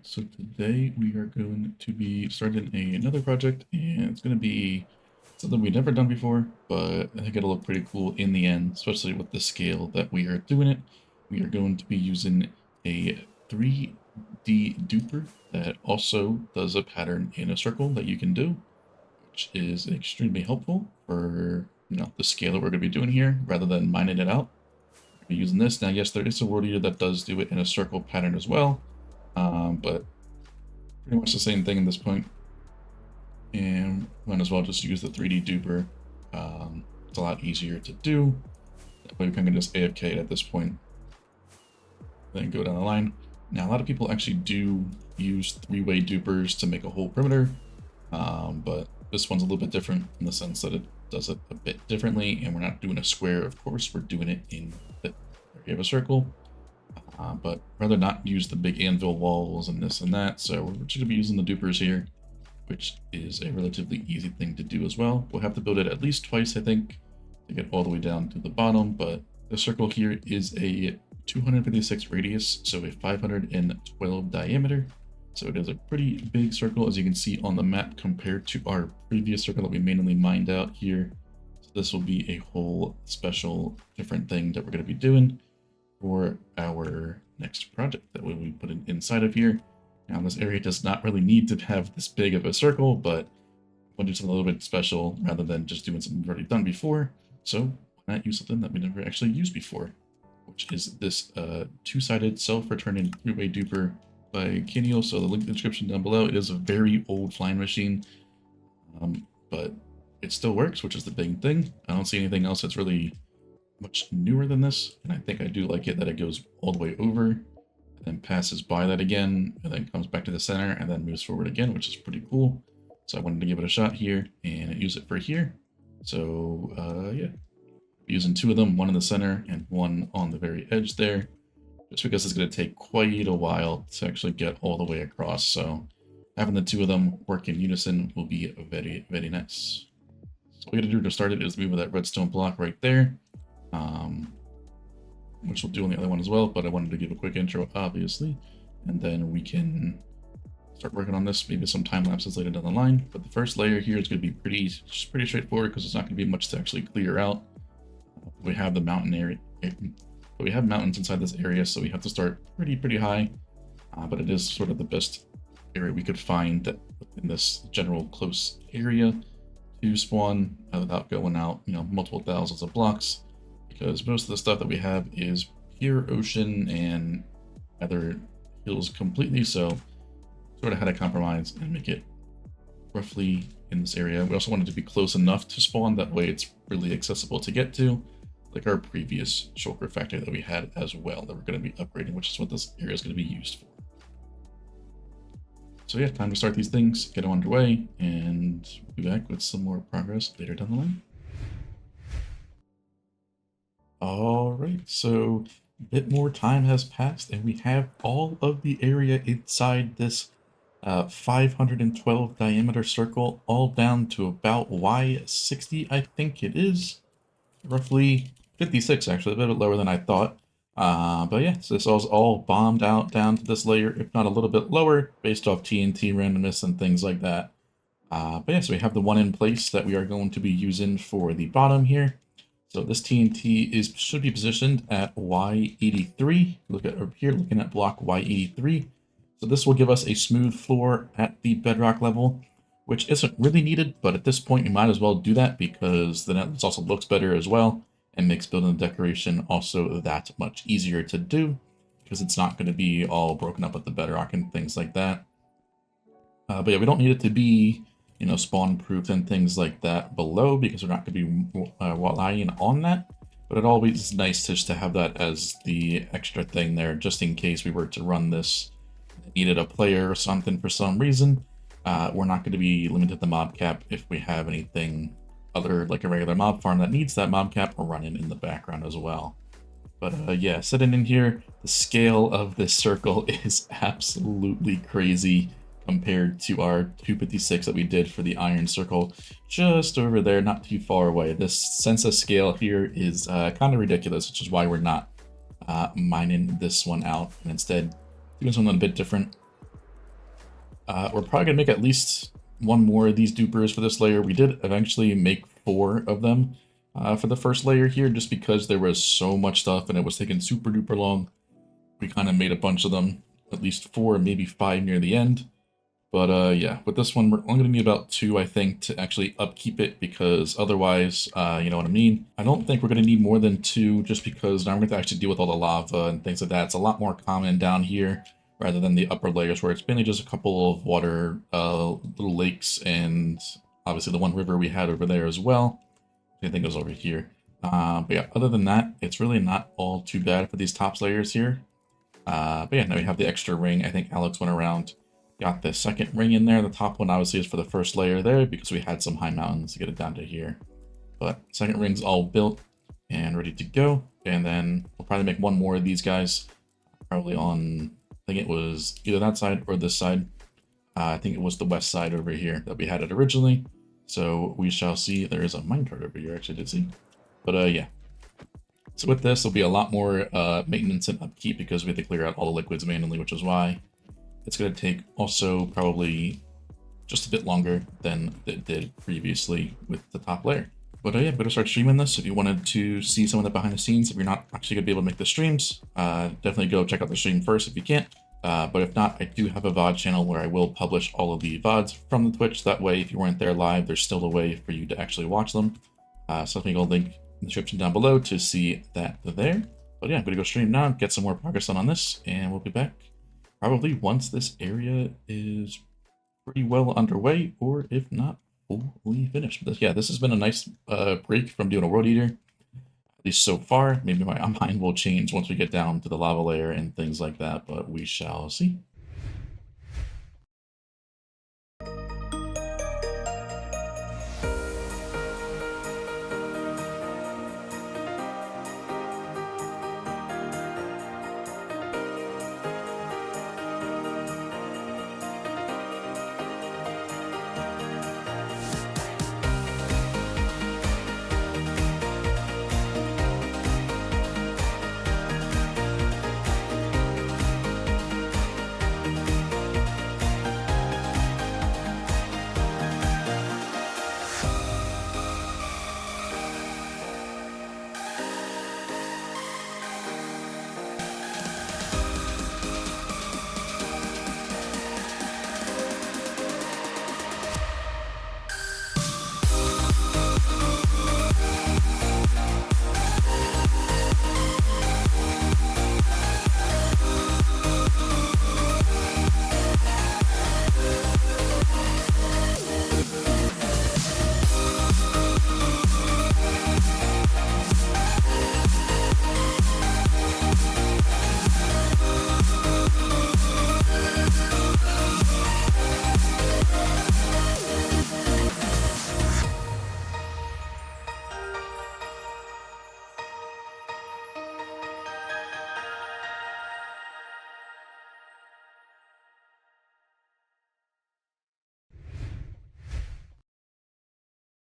So today we are going to be starting another project, and it's going to be something we've never done before, but I think it'll look pretty cool in the end, especially with the scale that we are doing it. We are going to be using a 3D duper that also does a pattern in a circle that you can do, which is extremely helpful for the scale that we're going to be doing here, rather than mining it out. We're gonna be using this. Now, yes, there is a word eater that does do it in a circle pattern as well, but pretty much the same thing at this point, and might as well just use the 3D duper. It's a lot easier to do. That way we can just AFK it at this point, then go down the line. Now, a lot of people actually do use three-way dupers to make a whole perimeter, but this one's a little bit different in the sense that it does it a bit differently, and we're not doing a square, of course, we're doing it in the area of a circle. But rather not use the big anvil walls and this and that, so we're just going to be using the dupers here, which is a relatively easy thing to do as well. We'll have to build it at least twice, I think, to get all the way down to the bottom, but the circle here is a 256 radius, so a 512 diameter. So it is a pretty big circle, as you can see on the map, compared to our previous circle that we manually mined out here. So this will be a whole special different thing that we're going to be doing for our next project that we put in inside of here. Now, this area does not really need to have this big of a circle, but we'll do something a little bit special rather than just doing something we've already done before. So why not use something that we never actually used before, which is this two-sided self-returning three-way duper by Kaniol. So the link in the description down below. It is a very old flying machine, but it still works, which is the big thing. I don't see anything else that's really much newer than this, and I think I do like it that it goes all the way over, and then passes by that again, and then comes back to the center, and then moves forward again, which is pretty cool. So I wanted to give it a shot here and use it for here. So yeah, using two of them, one in the center and one on the very edge there, just because it's going to take quite a while to actually get all the way across. So having the two of them work in unison will be very, very nice. So what we got to do to start it is move that redstone block right there. Which we'll do on the other one as well, but I wanted to give a quick intro, obviously, and then we can start working on this, maybe some time lapses later down the line. But the first layer here is going to be pretty straightforward, because there's not going to be much to actually clear out. We have the mountain area, but we have mountains inside this area, so we have to start pretty high, but it is sort of the best area we could find that in this general close area to spawn without going out, multiple thousands of blocks. Because most of the stuff that we have is pure ocean and either hills completely, so sort of had to compromise and make it roughly in this area. We also wanted to be close enough to spawn, that way it's really accessible to get to, like our previous Shulker factory that we had as well, that we're going to be upgrading, which is what this area is going to be used for. So yeah, time to start these things, get them underway, and we'll be back with some more progress later down the line. All right, so a bit more time has passed, and we have all of the area inside this 512 diameter circle, all down to about Y60, I think it is. Roughly 56, actually, a bit lower than I thought. But yeah, so this is all bombed out down to this layer, if not a little bit lower, based off TNT randomness and things like that. But yeah, so we have the one in place that we are going to be using for the bottom here. So this TNT should be positioned at Y83. Look at over here, looking at block Y83. So this will give us a smooth floor at the bedrock level, which isn't really needed, but at this point you might as well do that, because then it also looks better as well and makes building the decoration also that much easier to do, because it's not going to be all broken up with the bedrock and things like that. But yeah, we don't need it to be spawn proof and things like that below, because we're not going to be relying on that. But it always is nice just to have that as the extra thing there, just in case we were to run this, needed a player or something for some reason. We're not going to be limited to mob cap if we have anything other, like a regular mob farm that needs that mob cap, running in the background as well. But yeah, sitting in here, the scale of this circle is absolutely crazy compared to our 256 that we did for the iron circle just over there, not too far away. This sense of scale here is kind of ridiculous, which is why we're not mining this one out and instead doing something a bit different. We're probably going to make at least one more of these dupers for this layer. We did eventually make 4 of them for the first layer here, just because there was so much stuff and it was taking super duper long. We kind of made a bunch of them, at least 4, maybe 5 near the end. But yeah, with this one, we're only going to need about 2, I think, to actually upkeep it, because otherwise, you know what I mean? I don't think we're going to need more than 2, just because now we're going to actually deal with all the lava and things like that. It's a lot more common down here, rather than the upper layers, where it's mainly just a couple of water, little lakes, and obviously the one river we had over there as well. I think it was over here. But yeah, other than that, it's really not all too bad for these top layers here. But yeah, now we have the extra ring. I think Alex went around, got the second ring in there. The top one obviously is for the first layer there, because we had some high mountains to get it down to here. But second ring's all built and ready to go. And then we'll probably make one more of these guys, probably on, I think it was either that side or this side. I think it was the west side over here that we had it originally. So we shall see. There is a minecart over here, actually, did see. But yeah. So with this, there'll be a lot more maintenance and upkeep, because we have to clear out all the liquids manually, which is why it's going to take also probably just a bit longer than it did previously with the top layer. But yeah, I'm going to start streaming this. If you wanted to see some of the behind the scenes, if you're not actually going to be able to make the streams, definitely go check out the stream first if you can't. But if not, I do have a VOD channel where I will publish all of the VODs from the Twitch. That way, if you weren't there live, there's still a way for you to actually watch them. So I'm going to link in the description down below to see that there. But yeah, I'm going to go stream now, get some more progress on this, and we'll be back probably once this area is pretty well underway, or if not, fully finished. But yeah, this has been a nice break from doing a world eater, at least so far. Maybe my mind will change once we get down to the lava layer and things like that, but we shall see.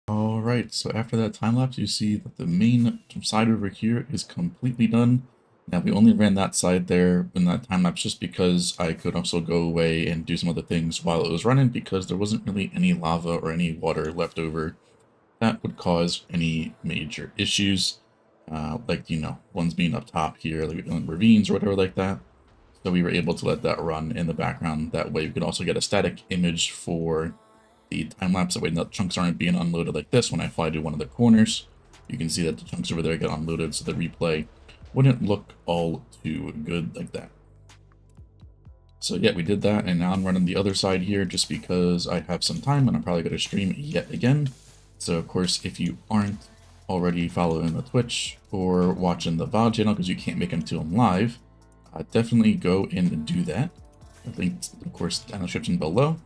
Alright, so after that time lapse, you see that the main side over here is completely done. Now, we only ran that side there in that time lapse just because I could also go away and do some other things while it was running, because there wasn't really any lava or any water left over that would cause any major issues. Like, you know, ones being up top here, like in ravines or whatever like that. So we were able to let that run in the background. That way we could also get a static image for the time lapse. That way the chunks aren't being unloaded like this when I fly to one of the corners. You can see that the chunks over there get unloaded, so the replay wouldn't look all too good like that. So yeah, we did that, and now I'm running the other side here just because I have some time and I'm probably going to stream yet again. So of course, if you aren't already following the Twitch or watching the VOD channel, because you can't make them to them live, definitely go in and do that. The link, of course, down in the description below.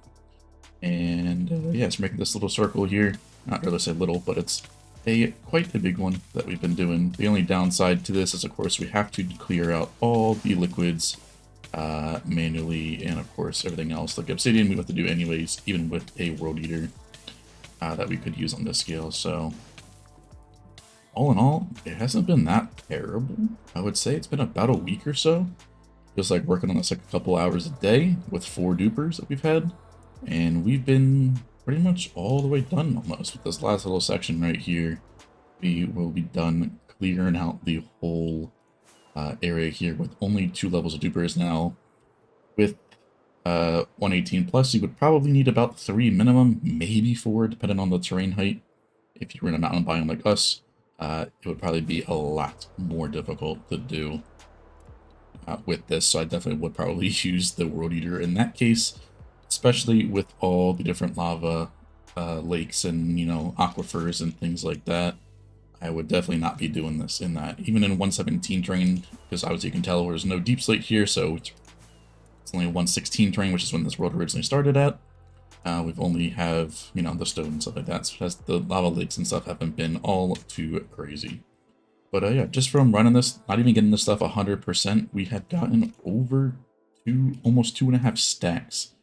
And yeah, so making this little circle here, not really say little, but it's quite a big one that we've been doing. The only downside to this is, of course, we have to clear out all the liquids manually, and of course everything else like obsidian we have to do anyways, even with a world eater that we could use on this scale. So all in all, it hasn't been that terrible. I would say it's been about a week or so, just like working on this like a couple hours a day with 4 dupers that we've had, and we've been pretty much all the way done almost with this last little section right here. We will be done clearing out the whole area here with only 2 levels of dupers now. With 118 plus, you would probably need about 3 minimum, maybe 4, depending on the terrain height. If you were in a mountain biome like us, it would probably be a lot more difficult to do with this, so I definitely would probably use the World Eater in that case, especially with all the different lava lakes and, you know, aquifers and things like that. I would definitely not be doing this in that, even in 117 terrain, because obviously you can tell there's no deep slate here, so it's only a 116 terrain, which is when this world originally started at. We've only have, you know, the stone and stuff like that, so the lava lakes and stuff haven't been all too crazy. But yeah, just from running this, not even getting this stuff 100%, we had gotten over almost 2.5 stacks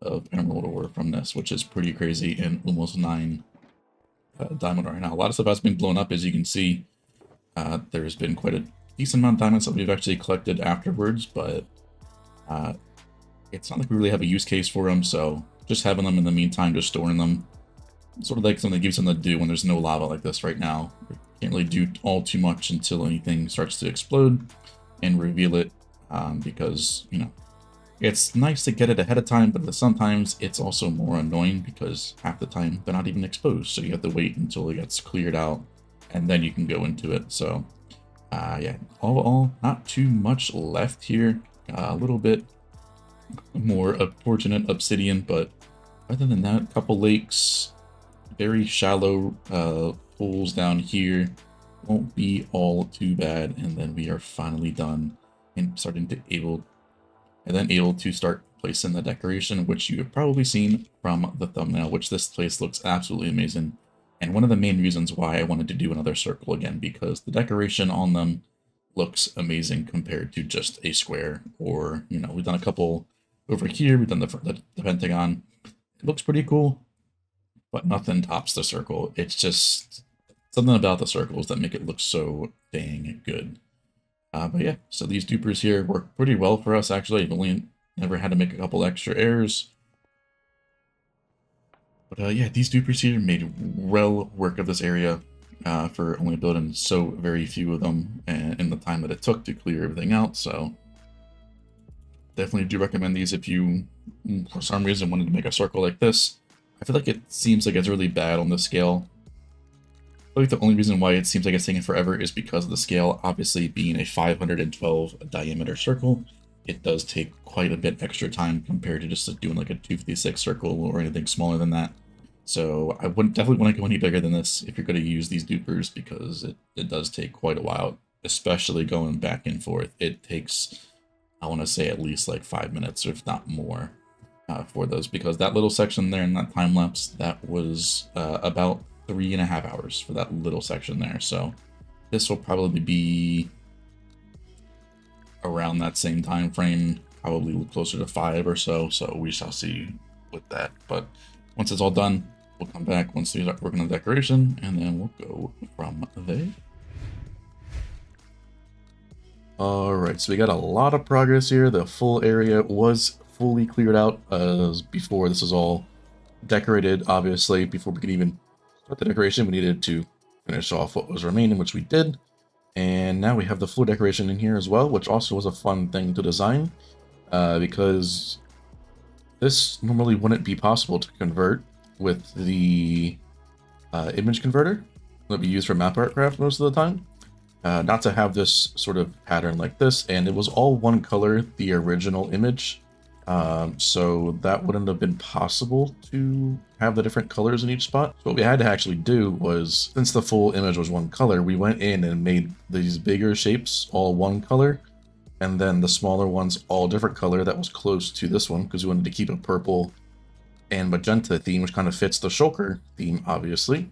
of emerald ore from this, which is pretty crazy, and almost 9 diamond right now. A lot of stuff has been blown up, as you can see. There's been quite a decent amount of diamonds that we've actually collected afterwards, but it's not like we really have a use case for them, so just having them in the meantime, just storing them, sort of like something that gives something to do when there's no lava like this right now. We can't really do all too much until anything starts to explode and reveal it, because, you know, it's nice to get it ahead of time, but sometimes it's also more annoying because half the time they're not even exposed, so you have to wait until it gets cleared out and then you can go into it. So yeah, all in all, not too much left here. A little bit more fortunate obsidian, but other than that, a couple lakes, very shallow pools down here, won't be all too bad, and then we are finally done and able to start placing the decoration, which you have probably seen from the thumbnail, which this place looks absolutely amazing. And one of the main reasons why I wanted to do another circle again, because the decoration on them looks amazing compared to just a square, or, you know, we've done a couple over here, we've done the pentagon. It looks pretty cool, but nothing tops the circle. It's just something about the circles that make it look so dang good. But yeah, so these dupers here work pretty well for us, actually. I've only never had to make a couple extra errors. But yeah, these dupers here made well work of this area for only building so very few of them, and in the time that it took to clear everything out. So definitely do recommend these if you, for some reason, wanted to make a circle like this. I feel like it seems like it's really bad on this scale. I think the only reason why it seems like it's taking forever is because of the scale. Obviously, being a 512 diameter circle, it does take quite a bit extra time compared to just doing like a 256 circle or anything smaller than that. So I wouldn't definitely want to go any bigger than this if you're going to use these dupers, because it does take quite a while, especially going back and forth. It takes, I want to say, at least like 5 minutes, if not more, for those, because that little section there in that time lapse, that was about 3.5 hours for that little section there. So this will probably be around that same time frame, probably closer to 5 or so. So we shall see with that. But once it's all done, we'll come back once we start working on the decoration, and then we'll go from there. Alright, so we got a lot of progress here. The full area was fully cleared out as before. This is all decorated, obviously. Before we could even start the decoration, we needed to finish off what was remaining, which we did. And now we have the floor decoration in here as well, which also was a fun thing to design, because this normally wouldn't be possible to convert with the image converter that we use for map artcraft most of the time. Not to have this sort of pattern like this, and it was all one color, the original image, so that wouldn't have been possible to have the different colors in each spot. So what we had to actually do was, since the full image was one color, we went in and made these bigger shapes all one color, and then the smaller ones all different color that was close to this one, because we wanted to keep a purple and magenta theme, which kind of fits the Shulker theme, obviously.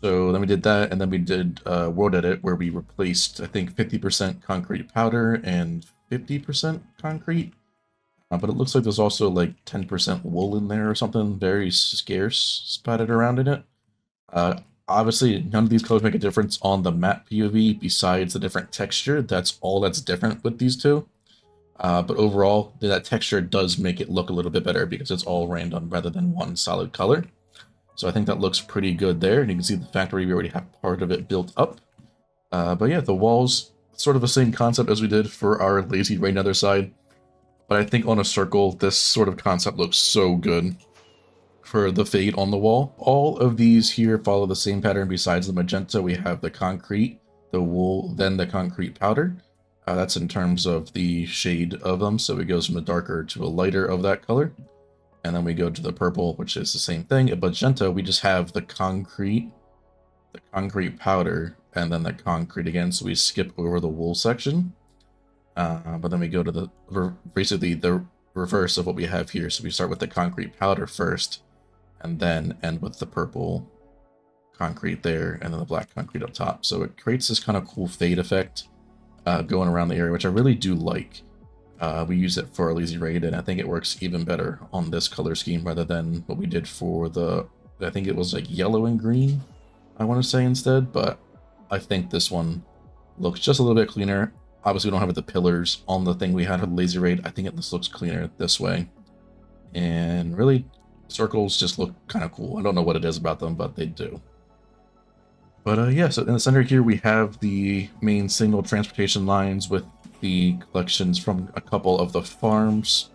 So then we did that, and then we did World Edit, where we replaced, I think, 50% concrete powder and 50% concrete. But it looks like there's also like 10% wool in there or something very scarce spotted around in it. Obviously, none of these colors make a difference on the map POV besides the different texture. That's all that's different with these two. But overall, that texture does make it look a little bit better because it's all random rather than one solid color. So I think that looks pretty good there, and you can see the factory, we already have part of it built up. But yeah, the walls, sort of the same concept as we did for our lazy rain nether side. But I think on a circle, this sort of concept looks so good for the fade on the wall. All of these here follow the same pattern. Besides the magenta, we have the concrete, the wool, then the concrete powder. That's in terms of the shade of them, so it goes from a darker to a lighter of that color. And then we go to the purple, which is the same thing. At magenta, we just have the concrete powder, and then the concrete again, so we skip over the wool section. But then we go to basically the reverse of what we have here. So we start with the concrete powder first, and then end with the purple concrete there, and then the black concrete up top. So it creates this kind of cool fade effect going around the area, which I really do like. We use it for our lazy raid, and I think it works even better on this color scheme rather than what we did for the, I think it was like yellow and green, I want to say instead, but I think this one looks just a little bit cleaner. Obviously, we don't have the pillars on the thing we had with the lazy raid. I think this looks cleaner this way. And really, circles just look kind of cool. I don't know what it is about them, but they do. But yeah, so in the center here, we have the main single transportation lines with the collections from a couple of the farms.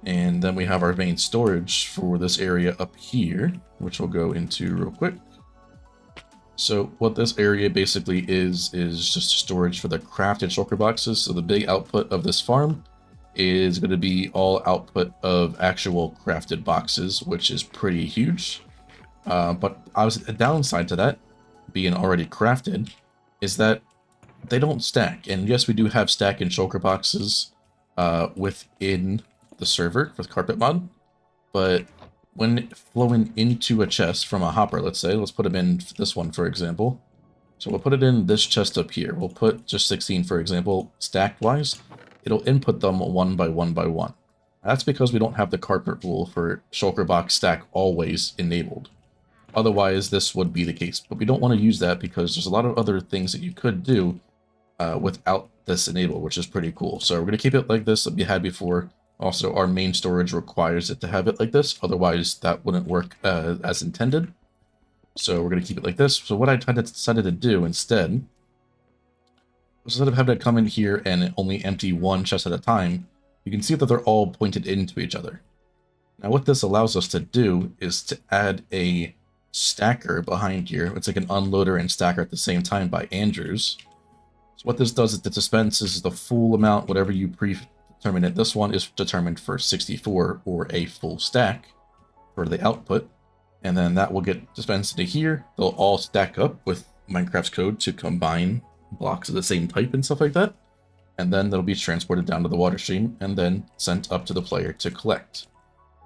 And then we have our main storage for this area up here, which we'll go into real quick. So what this area basically is just storage for the crafted shulker boxes. So the big output of this farm is going to be all output of actual crafted boxes, which is pretty huge. But obviously, a downside to that, being already crafted, is that they don't stack. And yes, we do have stack and shulker boxes within the server with carpet mod, but when flowing into a chest from a hopper, let's put them in this one, for example. So we'll put it in this chest up here. We'll put just 16, for example, stacked wise. It'll input them one by one by one. That's because we don't have the carpet rule for shulker box stack always enabled. Otherwise, this would be the case. But we don't want to use that because there's a lot of other things that you could do without this enabled, which is pretty cool. So we're going to keep it like this that we had before. Also, our main storage requires it to have it like this. Otherwise, that wouldn't work as intended. So we're going to keep it like this. So what I decided to do instead of having it come in here and only empty one chest at a time, you can see that they're all pointed into each other. Now what this allows us to do is to add a stacker behind here. It's like an unloader and stacker at the same time by Andrews. So what this does is it dispenses the full amount, whatever you predetermine it. This one is determined for 64 or a full stack for the output. And then that will get dispensed into here. They'll all stack up with Minecraft's code to combine blocks of the same type and stuff like that. And then they'll be transported down to the water stream and then sent up to the player to collect.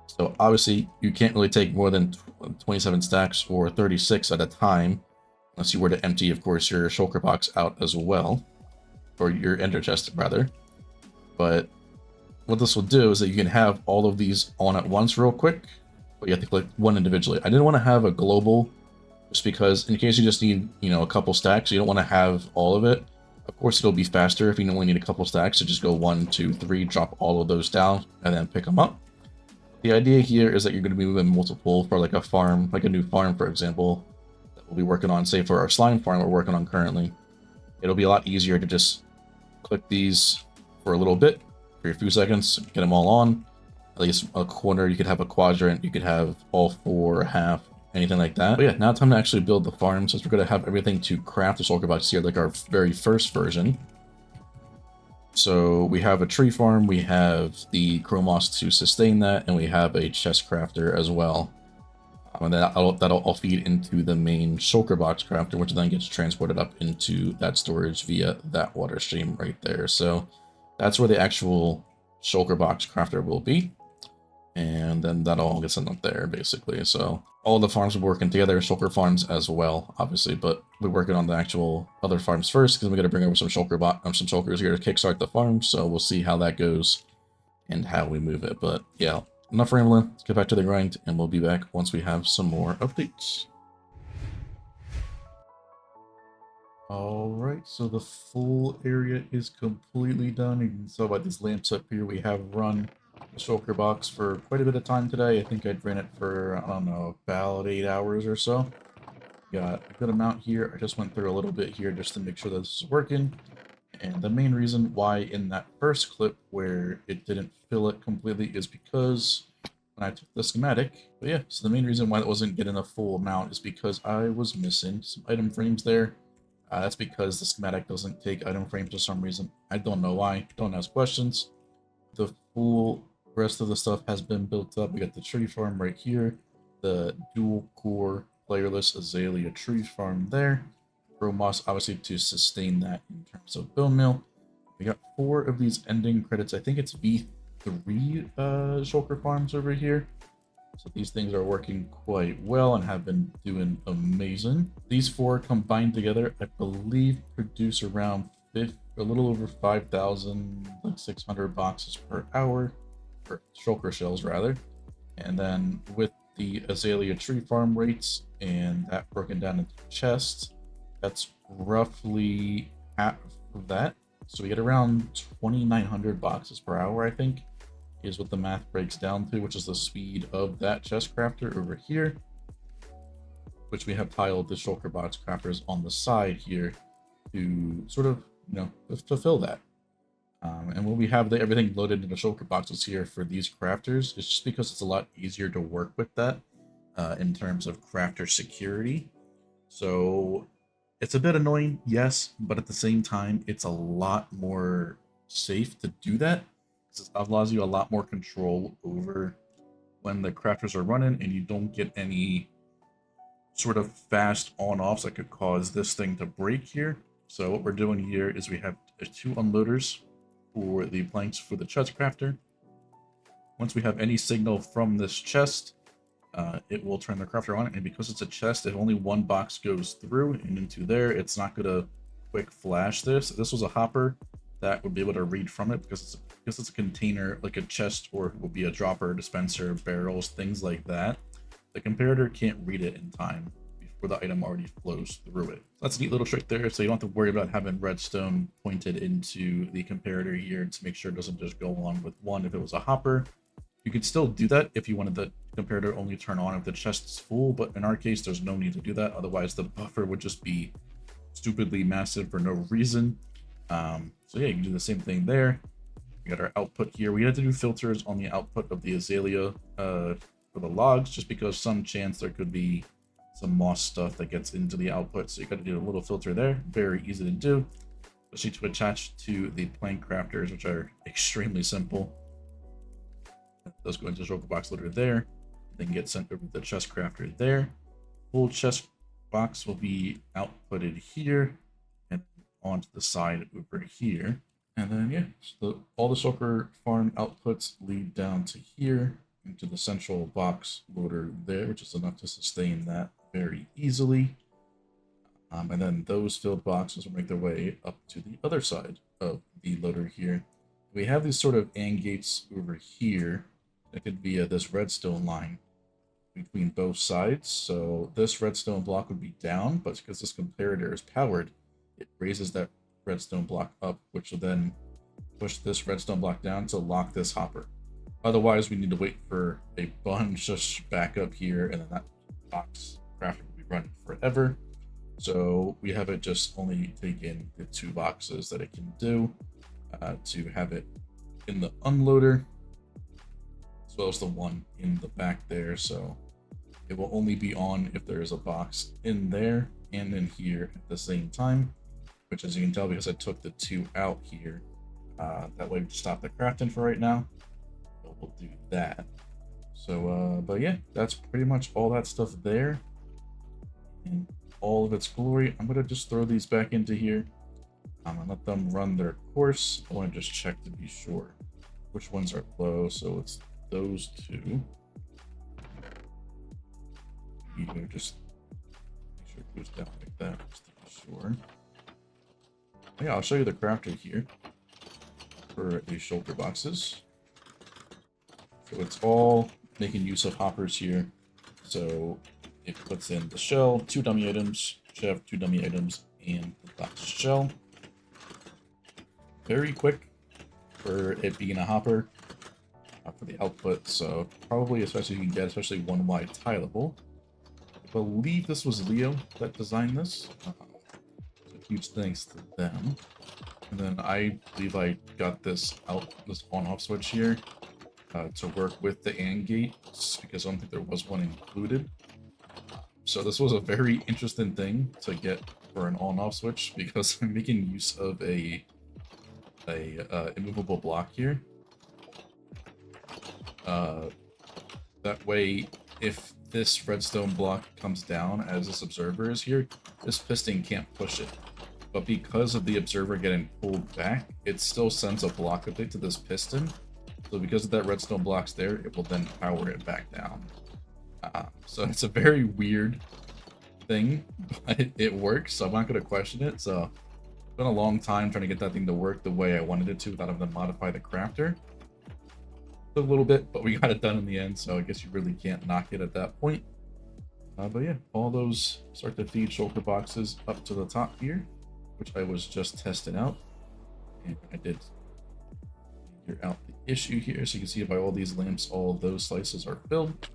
So obviously you can't really take more than 27 stacks or 36 at a time, unless you were to empty, of course, your shulker box out as well, or your ender chest rather. But what this will do is that you can have all of these on at once real quick, but you have to click one individually. I didn't want to have a global just because in case you just need, a couple stacks, you don't want to have all of it. Of course, it'll be faster if you only need a couple stacks, so just go 1, 2, 3, drop all of those down, and then pick them up. The idea here is that you're going to be moving multiple for like a farm, like a new farm, for example, that we'll be working on, say for our slime farm we're working on currently. It'll be a lot easier to just click these for a little bit, for a few seconds, get them all on. At least a corner, you could have a quadrant, you could have all 4, a half, anything like that. But yeah, now it's time to actually build the farm, since we're going to have everything to craft the shulker box here, like our very first version. So we have a tree farm, we have the chromos to sustain that, and we have a chest crafter as well. And that'll all feed into the main shulker box crafter, which then gets transported up into that storage via that water stream right there. So that's where the actual shulker box crafter will be. And then that all gets sent up there, basically. So all the farms are working together, shulker farms as well, obviously, but we're working on the actual other farms first, because we got to bring over some shulkers here to kickstart the farm, so we'll see how that goes and how we move it. But yeah, enough rambling, let's get back to the grind, and we'll be back once we have some more updates. Alright, so the full area is completely done. You can tell by these lamps up here, we have run the shulker box for quite a bit of time today. I think I'd ran it for, I don't know, about 8 hours or so. Got a good amount here. I just went through a little bit here just to make sure that this is working. And the main reason why in that first clip where it didn't fill it completely is because when I took the schematic, but yeah, so the main reason why it wasn't getting a full amount is because I was missing some item frames there. That's because the schematic doesn't take item frames for some reason. I don't know why. Don't ask questions. The full rest of the stuff has been built up. We got the tree farm right here, the dual core playerless azalea tree farm there. Moss obviously to sustain that in terms of bone mill. We got 4 of these ending credits. I think it's V3 shulker farms over here. So these things are working quite well and have been doing amazing. These 4 combined together, I believe, produce around a little over 5,600 boxes per hour, or shulker shells rather. And then with the azalea tree farm rates and that broken down into chests, that's roughly half of that. So we get around 2,900 boxes per hour, I think, is what the math breaks down to, which is the speed of that chest crafter over here, which we have tiled the shulker box crafters on the side here to sort of, fulfill that. And when we have everything loaded into shulker boxes here for these crafters, it's just because it's a lot easier to work with that in terms of crafter security. So it's a bit annoying, yes, but at the same time, it's a lot more safe to do that. It allows you a lot more control over when the crafters are running and you don't get any sort of fast on-offs that could cause this thing to break here. So what we're doing here is we have 2 unloaders for the planks for the chest crafter. Once we have any signal from this chest, it will turn the crafter on, and because it's a chest, if only 1 box goes through and into there, it's not going to quick flash this. If this was a hopper, that would be able to read from it because it's a container, like a chest, or it would be a dropper, dispenser, barrels, things like that. The comparator can't read it in time before the item already flows through it. That's a neat little trick there, so you don't have to worry about having redstone pointed into the comparator here to make sure it doesn't just go along with 1 if it was a hopper. You could still do that if you wanted the comparator only turn on if the chest is full, but in our case, there's no need to do that. Otherwise, the buffer would just be stupidly massive for no reason. So yeah, you can do the same thing there. We got our output here. We had to do filters on the output of the azalea for the logs, just because some chance there could be some moss stuff that gets into the output. So you got to do a little filter there. Very easy to do, especially to attach to the plank crafters, which are extremely simple. Those go into the shulker box loader there, then get sent over to the chest crafter there. Full chest box will be outputted here and onto the side over here. And then yeah, so all the shulker farm outputs lead down to here into the central box loader there, which is enough to sustain that very easily. And then those filled boxes will make their way up to the other side of the loader here. We have these sort of AND gates over here connected via this redstone line between both sides. So this redstone block would be down, but because this comparator is powered, it raises that redstone block up, which will then push this redstone block down to lock this hopper. Otherwise, we need to wait for a bunch of backup here, and then that box crafter will be running forever. So we have it just only take in the 2 boxes that it can do to have it in the unloader, as well as the one in the back there. So it will only be on if there is a box in there and in here at the same time, which, as you can tell, because I took the 2 out here, that way we stop the crafting for right now. But we'll do that. So, but yeah, that's pretty much all that stuff there in all of its glory. I'm gonna just throw these back into here. I'm gonna let them run their course. I want to just check to be sure which ones are low. So it's those 2. Either just make sure it goes down like that, just to be sure. Yeah, I'll show you the crafter here for these shulker boxes. So it's all making use of hoppers here. So it puts in the shell, 2 dummy items, chef, 2 dummy items, and the glass shell. Very quick for it being a hopper for the output, so probably, especially you can get, especially one wide tileable. I believe this was Leo that designed this. So huge thanks to them. And then I believe I got this on-off switch here to work with the AND gate, because I don't think there was one included. So this was a very interesting thing to get for an on-off switch, because I'm making use of a immovable block here. That way, if this redstone block comes down as this observer is here, this piston can't push it. But because of the observer getting pulled back, it still sends a block update to this piston. So because of that redstone block's there, it will then power it back down. So it's a very weird thing, but it works, so I'm not going to question it. So it's been a long time trying to get that thing to work the way I wanted it to without having to modify the crafter. A little bit, but we got it done in the end, so I guess you really can't knock it at that point. But yeah, all those start to feed shulker boxes up to the top here, which I was just testing out, and I did figure out the issue here. So you can see by all these lamps, all those slices are filled.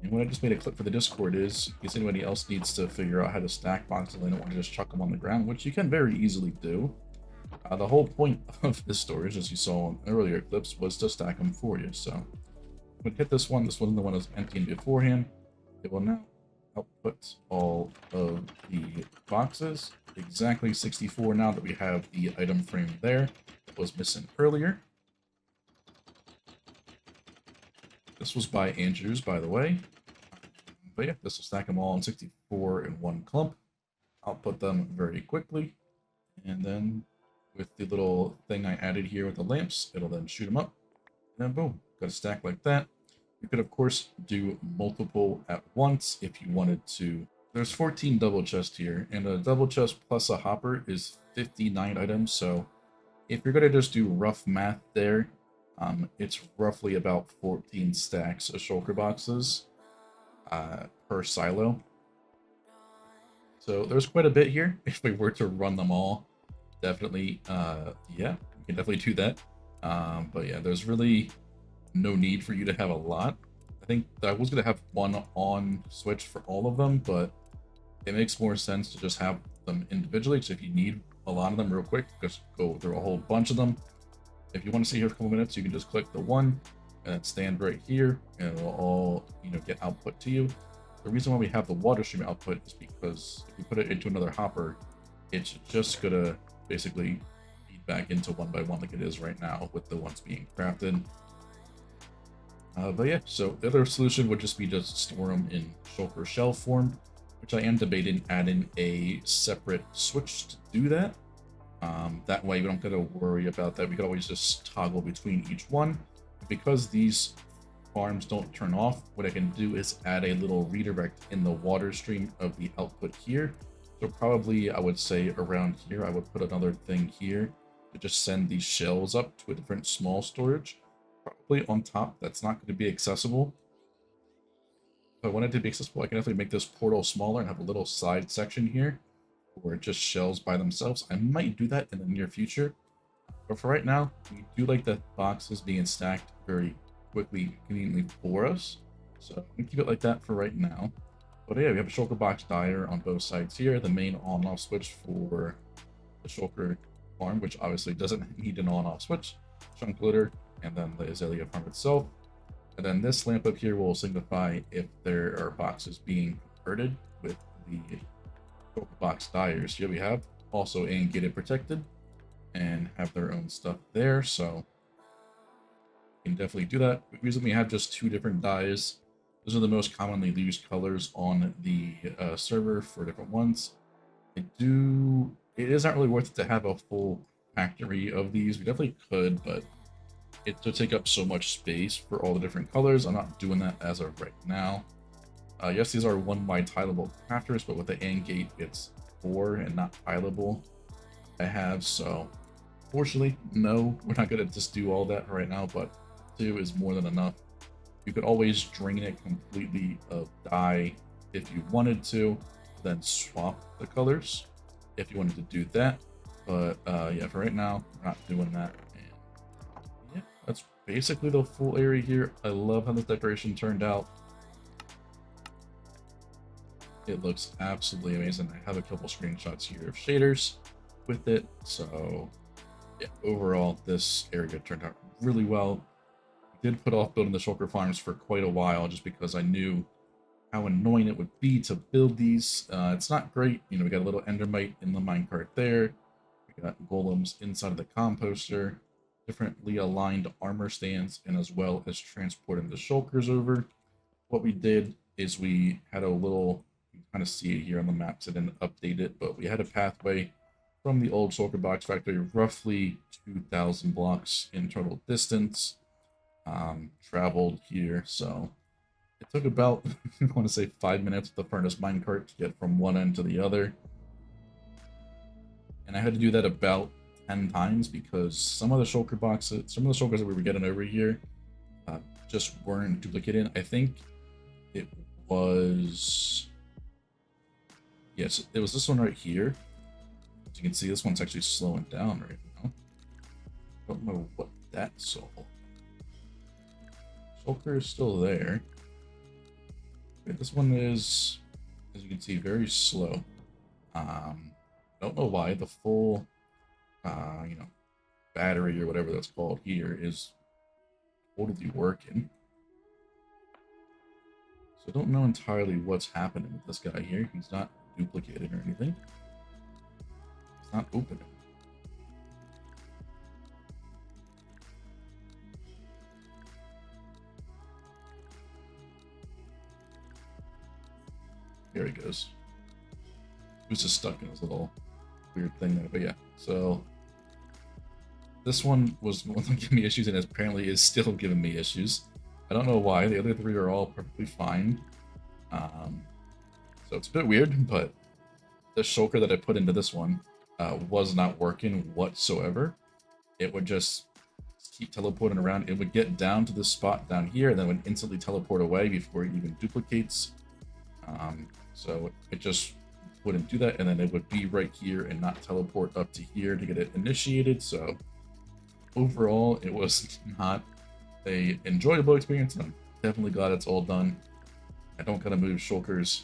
And what I just made a clip for the Discord is, in case anybody else needs to figure out how to stack boxes and they don't want to just chuck them on the ground, which you can very easily do. The whole point of this storage, as you saw in earlier clips, was to stack them for you. So I'm going to hit this one. This wasn't the one that was emptying beforehand. It will now output all of the boxes. Exactly 64 now that we have the item frame there that was missing earlier. This was by Andrews, by the way. But yeah, this will stack them all in 64 in one clump. Output them very quickly. And then with the little thing I added here with the lamps, it'll then shoot them up. And then boom, got a stack like that. You could, of course, do multiple at once if you wanted to. There's 14 double chests here, and a double chest plus a hopper is 59 items. So if you're going to just do rough math there, it's roughly about 14 stacks of shulker boxes per silo. So there's quite a bit here if we were to run them all. Definitely, yeah, you can definitely do that. But yeah, there's really no need for you to have a lot. I think I was going to have one on switch for all of them, but it makes more sense to just have them individually. So if you need a lot of them real quick, just go through a whole bunch of them. If you want to see here for a couple minutes, you can just click the one and stand right here, and it will all, get output to you. The reason why we have the water stream output is because if you put it into another hopper, it's just gonna basically feed back into one by one like it is right now with the ones being crafted. But yeah, so the other solution would just be to store them in shulker shell form, which I am debating adding a separate switch to do that. That way we don't gotta worry about that. We could always just toggle between each one. Because these farms don't turn off, what I can do is add a little redirect in the water stream of the output here. So probably I would say around here, I would put another thing here to just send these shells up to a different small storage. Probably on top, that's not going to be accessible. If I wanted to be accessible, I can definitely make this portal smaller and have a little side section here where it just shells by themselves. I might do that in the near future. But for right now, we do like the boxes being stacked very quickly, conveniently for us. So I'm going to keep it like that for right now. But yeah, we have a shulker box dyer on both sides here. The main on-off switch for the shulker farm, which obviously doesn't need an on-off switch. Chunk glitter, and then the azalea farm itself. And then this lamp up here will signify if there are boxes being converted with the shulker box dyers. Here we have also AND gated protected and have their own stuff there. So you can definitely do that. The reason we have just two different dyes, those are the most commonly used colors on the server for different ones. It is not really worth it to have a full factory of these. We definitely could, but it would take up so much space for all the different colors. I'm not doing that as of right now. Yes, these are one wide tileable crafters, but with the AND gate, it's 4 and not tileable. I have, so fortunately, no, we're not gonna just do all that right now, but 2 is more than enough. You could always drain it completely of dye if you wanted to, then swap the colors. if you wanted to do that. But yeah, for right now, we're not doing that. And yeah, that's basically the full area here. I love how this decoration turned out. It looks absolutely amazing. I have a couple screenshots here of shaders with it. So yeah, overall, this area turned out really well. I did put off building the Shulker farms for quite a while just because I knew how annoying it would be to build these. It's not great. You know, we got a little endermite in the minecart there. We got golems inside of the composter, differently aligned armor stands, and as well as transporting the shulkers over. What we did is we had a little, you can kind of see it here on the maps. I didn't update it, but we had a pathway from the old shulker box factory, roughly 2,000 blocks in total distance, traveled here. So it took about, I want to say 5 minutes with the furnace minecart to get from one end to the other. And I had to do that about 10 times because some of the shulker boxes, some of the shulkers that we were getting over here just weren't duplicated. I think it was, yes, it was this one right here. As you can see, this one's actually slowing down right now. Don't know what that's all. Shulker is still there. This one is, as you can see, very slow. Don't know why. The full, you know, battery or whatever that's called here is totally working. So I don't know entirely what's happening with this guy here. He's not duplicated or anything. It's not opening. There he goes. He was just stuck in his little weird thing there. But yeah, so this one was the one that gave me issues, and apparently is still giving me issues. I don't know why. The other three are all perfectly fine. So it's a bit weird, but the shulker that I put into this one was not working whatsoever. It would just keep teleporting around. It would get down to this spot down here, and then would instantly teleport away before it even duplicates. So it just wouldn't do that, and then it would be right here and not teleport up to here to get it initiated. So overall, it was not a enjoyable experience, and I'm definitely glad it's all done. I don't gotta move shulkers,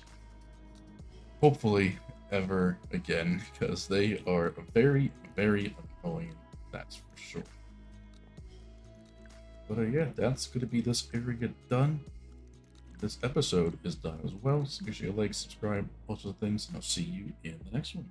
hopefully, ever again, because they are very, very annoying, that's for sure. But yeah, that's gonna be this area done. This episode is done as well, so make sure you like, subscribe, all sorts of things, and I'll see you in the next one.